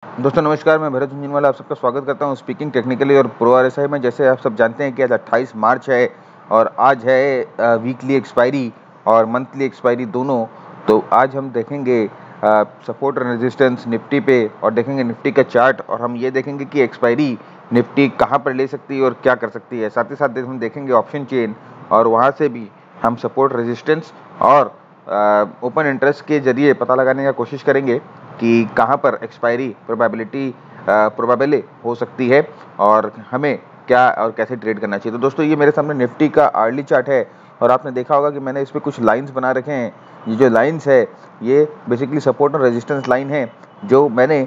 दोस्तों नमस्कार, मैं भरत झुंझुनवाला आप सबका स्वागत करता हूं स्पीकिंग टेक्निकली और प्रो आरएसआई में। जैसे आप सब जानते हैं कि आज 28 मार्च है और आज है वीकली एक्सपायरी और मंथली एक्सपायरी दोनों। तो आज हम देखेंगे सपोर्ट और रेजिस्टेंस निफ्टी पे और देखेंगे निफ्टी का चार्ट, और हम ये देखेंगे कि एक्सपायरी निफ्टी कहाँ पर ले सकती है और क्या कर सकती है। साथ ही साथ हम देखेंगे ऑप्शन चेन, और वहाँ से भी हम सपोर्ट रेजिस्टेंस और ओपन इंटरेस्ट के जरिए पता लगाने का कोशिश करेंगे कि कहाँ पर एक्सपायरी प्रोबेबली हो सकती है और हमें क्या और कैसे ट्रेड करना चाहिए। तो दोस्तों ये मेरे सामने निफ्टी का आर्ली चार्ट है और आपने देखा होगा कि मैंने इस पर कुछ लाइंस बना रखे हैं। ये जो लाइंस है ये बेसिकली सपोर्ट और रेजिस्टेंस लाइन है जो मैंने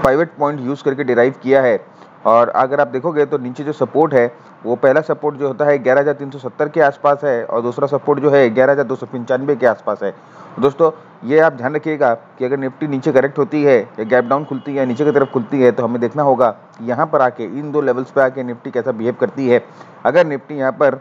पाइवट पॉइंट यूज़ करके डिराइव किया है। और अगर आप देखोगे तो नीचे जो सपोर्ट है वो पहला सपोर्ट जो होता है 11,370 के आसपास है और दूसरा सपोर्ट जो है 11,295 के आसपास है। दोस्तों ये आप ध्यान रखिएगा कि अगर निफ्टी नीचे करेक्ट होती है या गैप डाउन खुलती है, नीचे की तरफ खुलती है, तो हमें देखना होगा कि यहाँ पर आके इन दो लेवल्स पे आके निफ्टी कैसा बिहेव करती है। अगर निफ्टी यहाँ पर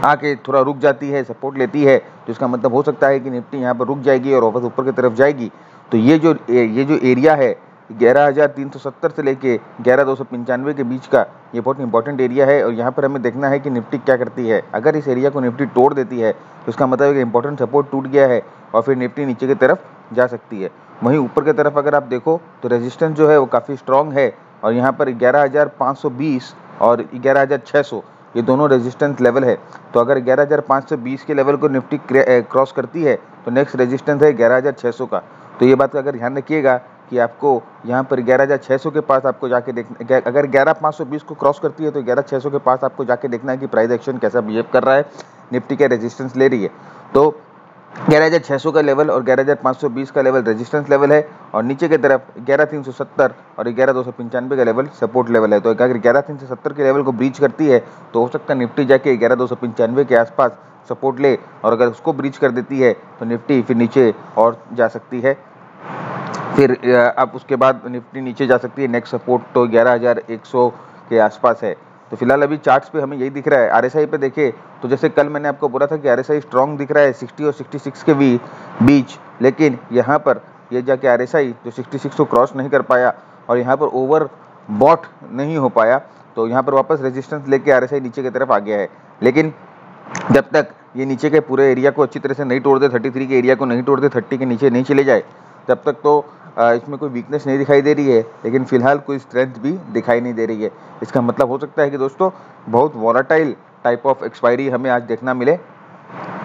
आके थोड़ा रुक जाती है, सपोर्ट लेती है, तो इसका मतलब हो सकता है कि निफ्टी यहाँ पर रुक जाएगी और वापस ऊपर की तरफ जाएगी। तो ये जो एरिया है 11,370 से लेके 11,295 के बीच का, ये बहुत इंपॉर्टेंट एरिया है और यहाँ पर हमें देखना है कि निफ्टी क्या करती है। अगर इस एरिया को निफ्टी तोड़ देती है तो इसका मतलब है कि इंपॉर्टेंट सपोर्ट टूट गया है और फिर निफ्टी नीचे की तरफ जा सकती है। वहीं ऊपर की तरफ अगर आप देखो तो रेजिस्टेंस जो है वो काफ़ी स्ट्रॉन्ग है और यहाँ पर 11,520 और 11,600 ये दोनों रेजिस्टेंस लेवल है। तो अगर 11,520 के लेवल को निफ्टी क्रॉस करती है तो नेक्स्ट रेजिस्टेंस है 11,600 का। तो ये बात का अगर ध्यान रखिएगा कि आपको यहाँ पर 11,600 के पास आपको जाके देखना, अगर 11,520 को क्रॉस करती है तो 11,600 के पास आपको जाके देखना है कि प्राइस एक्शन कैसा बिहेव कर रहा है, निफ्टी का रेजिस्टेंस ले रही है। तो 11,600 का लेवल और 11,520 का लेवल रेजिस्टेंस लेवल है और नीचे की तरफ 11,370 और 11,295 का लेवल सपोर्ट लेवल है। तो अगर 11,370 के लेवल को ब्रीच करती है तो हो सकता है निफ्टी जाके 11,295 के आसपास सपोर्ट ले, और अगर उसको ब्रीच कर देती है तो निफ्टी फिर नीचे और जा सकती है। फिर अब उसके बाद निफ्टी नीचे जा सकती है। नेक्स्ट सपोर्ट तो 11,100 के आसपास है। तो फिलहाल अभी चार्ट्स पे हमें यही दिख रहा है। आरएसआई पे देखें तो जैसे कल मैंने आपको बोला था कि आरएसआई स्ट्रॉन्ग दिख रहा है 60 और 66 के बीच, लेकिन यहाँ पर ये जाके आरएसआई जो 66 को क्रॉस नहीं कर पाया और यहाँ पर ओवर बॉट नहीं हो पाया, तो यहाँ पर वापस रेजिस्टेंस लेके आरएसआई नीचे की तरफ आ गया है। लेकिन जब तक ये नीचे के पूरे एरिया को अच्छी तरह से नहीं तोड़ दे, 33 के एरिया को नहीं तोड़ दे, 30 के नीचे नहीं चले जाए, तब तक तो इसमें कोई वीकनेस नहीं दिखाई दे रही है। लेकिन फिलहाल कोई स्ट्रेंथ भी दिखाई नहीं दे रही है। इसका मतलब हो सकता है कि दोस्तों बहुत वॉलेटाइल टाइप ऑफ एक्सपायरी हमें आज देखना मिले,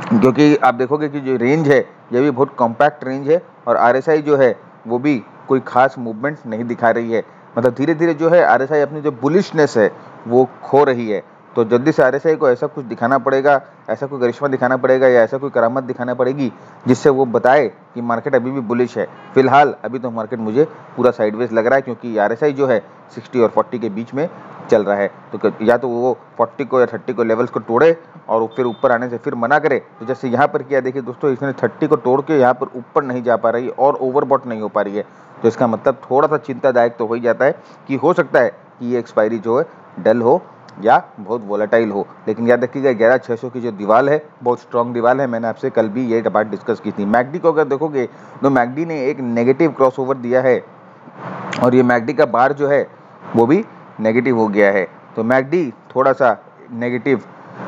क्योंकि आप देखोगे कि जो रेंज है ये भी बहुत कॉम्पैक्ट रेंज है और आरएसआई जो है वो भी कोई खास मूवमेंट नहीं दिखा रही है। मतलब धीरे धीरे जो है आरएसआई अपनी जो बुलिशनेस है वो खो रही है। तो जल्दी से आरएसआई को ऐसा कुछ दिखाना पड़ेगा, ऐसा कोई करिश्मा दिखाना पड़ेगा या ऐसा कोई करामत दिखाना पड़ेगी जिससे वो बताए कि मार्केट अभी भी बुलिश है। फिलहाल अभी तो मार्केट मुझे पूरा साइडवेज लग रहा है, क्योंकि आरएसआई जो है 60 और 40 के बीच में चल रहा है। तो या तो वो 40 को या 30 को लेवल्स को तोड़े और फिर ऊपर आने से फिर मना करे, तो जैसे यहाँ पर किया। देखिए दोस्तों इसने 30 को तोड़ के यहाँ पर ऊपर नहीं जा पा रही और ओवरबॉट नहीं हो पा रही है। तो इसका मतलब थोड़ा सा चिंतादायक तो हो ही जाता है कि हो सकता है कि ये एक्सपायरी जो है डल हो या बहुत वोलेटाइल हो। लेकिन याद रखिएगा 11,600 की जो दीवार है बहुत स्ट्रॉन्ग दीवार है। मैंने आपसे कल भी ये बात डिस्कस की थी। मैकडी को अगर देखोगे तो मैकडी ने एक नेगेटिव क्रॉसओवर दिया है और ये मैकडी का बार जो है वो भी नेगेटिव हो गया है। तो मैकडी थोड़ा सा नेगेटिव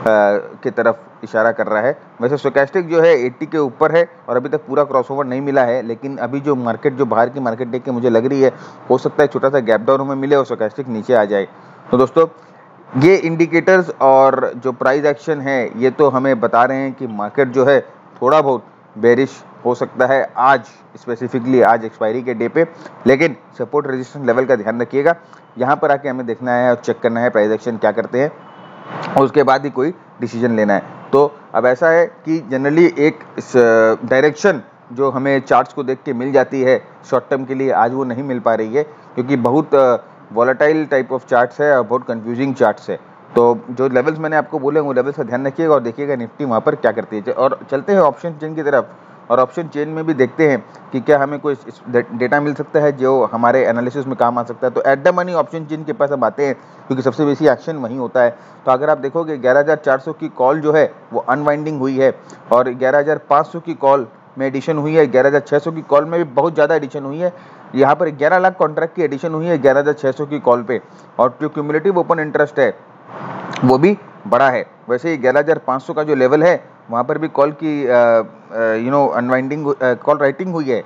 की तरफ इशारा कर रहा है। वैसे स्टोचैस्टिक जो है 80 के ऊपर है और अभी तक पूरा क्रॉसओवर नहीं मिला है, लेकिन अभी जो मार्केट जो बाहर की मार्केट देख के मुझे लग रही है हो सकता है छोटा सा गैप डाउन में मिले और स्टोचैस्टिक नीचे आ जाए। तो दोस्तों ये इंडिकेटर्स और जो प्राइस एक्शन है ये तो हमें बता रहे हैं कि मार्केट जो है थोड़ा बहुत बेरिश हो सकता है आज, स्पेसिफिकली आज एक्सपायरी के डे पे। लेकिन सपोर्ट रेजिस्टेंस लेवल का ध्यान रखिएगा, यहाँ पर आके हमें देखना है और चेक करना है प्राइस एक्शन क्या करते हैं और उसके बाद ही कोई डिसीजन लेना है। तो अब ऐसा है कि जनरली एक डायरेक्शन जो हमें चार्ट्स को देख के मिल जाती है शॉर्ट टर्म के लिए, आज वो नहीं मिल पा रही है क्योंकि बहुत वॉलेटाइल टाइप ऑफ चार्ट्स है और बहुत कंफ्यूजिंग चार्ट्स है। तो जो लेवल्स मैंने आपको बोले वो लेवल्स का ध्यान रखिएगा और देखिएगा निफ्टी वहाँ पर क्या करती है। और चलते हैं ऑप्शन चेन की तरफ, और ऑप्शन चेन में भी देखते हैं कि क्या हमें कोई डेटा मिल सकता है जो हमारे एनालिसिस में काम आ सकता है। तो at the money option chain के पास हम आते हैं क्योंकि सबसे बेसी एक्शन वहीं होता है। तो अगर आप देखोगे 11,400 की कॉल जो है वो अनवाइंडिंग हुई है और 11,500 की कॉल में एडिशन हुई है, 11,600 की कॉल में भी बहुत ज़्यादा एडिशन हुई है। यहाँ पर 11 लाख कॉन्ट्रैक्ट की एडिशन हुई है 11,600 की कॉल पे, और जो क्यूमुलेटिव ओपन इंटरेस्ट है वो भी बड़ा है। वैसे ही 11,500 का जो लेवल है वहाँ पर भी कॉल की अनवाइंडिंग कॉल राइटिंग हुई है,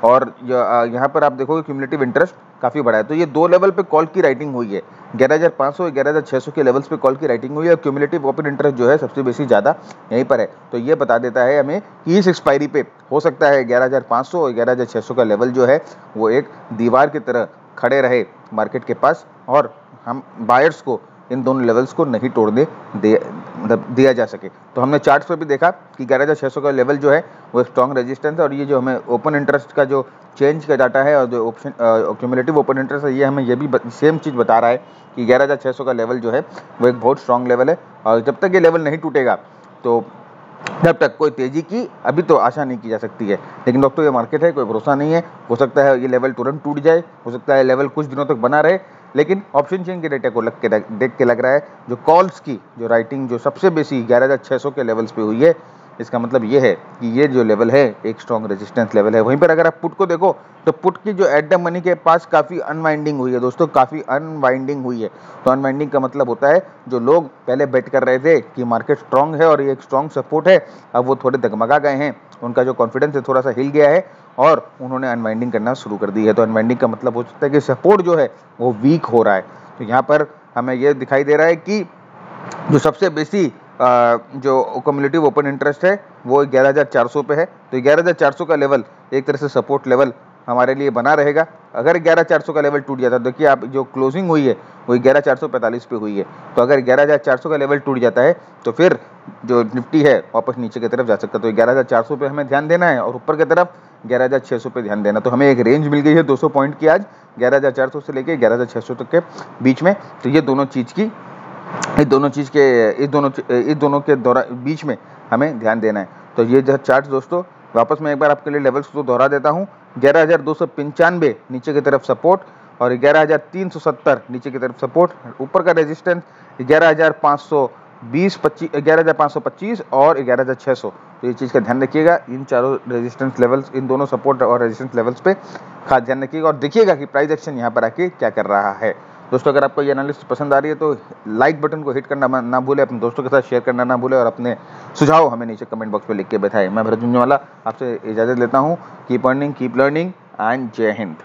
और यहाँ पर आप देखोगे क्यूमुलेटिव इंटरेस्ट काफ़ी बड़ा है। तो ये दो लेवल पे कॉल की राइटिंग हुई है, 11,500 11,600 के लेवल्स पे कॉल की राइटिंग हुई है, और क्यूमुलेटिव ओपन इंटरेस्ट जो है सबसे बेसी ज़्यादा यहीं पर है। तो ये बता देता है हमें कि इस एक्सपायरी पे हो सकता है 11,500 और 11,600 का लेवल जो है वो एक दीवार की तरह खड़े रहे मार्केट के पास, और हम बायर्स को इन दोनों लेवल्स को नहीं तोड़ने दिया जा सके। तो हमने चार्ट्स पर भी देखा कि 11,600 का लेवल जो है वो स्ट्रॉन्ग रेजिस्टेंस है, और ये जो हमें ओपन इंटरेस्ट का जो चेंज का डाटा है और जो ऑप्शन क्यूमुलेटिव ओपन इंटरेस्ट है, ये हमें ये भी सेम चीज़ बता रहा है कि 11,600 का लेवल जो है वो एक बहुत स्ट्रॉन्ग लेवल है, और जब तक ये लेवल नहीं टूटेगा तो तब तक कोई तेजी की अभी तो आशा नहीं की जा सकती है। लेकिन दोस्तों ये मार्केट है, कोई भरोसा नहीं है, हो सकता है ये लेवल तुरंत टूट जाए, हो सकता है लेवल कुछ दिनों तक बना रहे। लेकिन ऑप्शन चेन के डेटा को देख के लग रहा है जो कॉल्स की जो राइटिंग जो सबसे बेसी 11,600 के लेवल्स पे हुई है, इसका मतलब ये है कि ये जो लेवल है एक स्ट्रॉन्ग रेजिस्टेंस लेवल है। वहीं पर अगर आप पुट को देखो तो पुट की जो एट द मनी के पास काफ़ी अनवाइंडिंग हुई है दोस्तों, काफ़ी अनवाइंडिंग हुई है। तो अनवाइंडिंग का मतलब होता है जो लोग पहले बेट कर रहे थे कि मार्केट स्ट्रॉन्ग है और ये एक स्ट्रॉन्ग सपोर्ट है, अब वो थोड़े डगमगा गए हैं, उनका जो कॉन्फिडेंस है थोड़ा सा हिल गया है और उन्होंने अनवाइंडिंग करना शुरू कर दी है। तो अनवाइंडिंग का मतलब हो सकता है कि सपोर्ट जो है वो वीक हो रहा है। तो यहाँ पर हमें ये दिखाई दे रहा है कि जो सबसे बेसी जो क्यूमुलेटिव ओपन इंटरेस्ट है वो 11,400 पे है। तो 11,400 का लेवल एक तरह से सपोर्ट लेवल हमारे लिए बना रहेगा। अगर 11,400 का लेवल टूट जाता है, देखिए आप जो क्लोजिंग हुई है वो 11,445 पे हुई है, तो अगर 11,400 का लेवल टूट जाता है तो फिर जो निफ्टी है वापस नीचे की तरफ जा सकता है। तो 11,400 पे हमें ध्यान देना है और ऊपर की तरफ 11,600 पे ध्यान देना। तो हमें एक रेंज मिल गई है 200 पॉइंट की आज, 11,400 से लेके 11,600 तक के बीच में। तो ये दोनों चीज़ की इस दोनों के बीच में हमें ध्यान देना है। तो ये जो चार्ट दोस्तों वापस मैं एक बार आपके लिए लेवल्स को दोहरा देता हूँ, 11,295 नीचे की तरफ सपोर्ट और 11,370 नीचे की तरफ सपोर्ट, ऊपर का रेजिस्टेंस 11,525 और 11,600। तो ये चीज़ का ध्यान रखिएगा, इन चारों रेजिस्टेंस लेवल्स, इन दोनों सपोर्ट और रेजिस्टेंस लेवल्स पे खास ध्यान रखिएगा और देखिएगा कि प्राइस एक्शन यहाँ पर आके क्या कर रहा है। दोस्तों अगर आपको ये एनालिसिस पसंद आ रही है तो लाइक बटन को हिट करना ना भूलें, अपने दोस्तों के साथ शेयर करना ना भूलें और अपने सुझाव हमें नीचे कमेंट बॉक्स में लिख के बताएं। मैं भरत झुंझुनवाला आपसे इजाज़त लेता हूँ। Keep earning, keep learning and जय हिंद।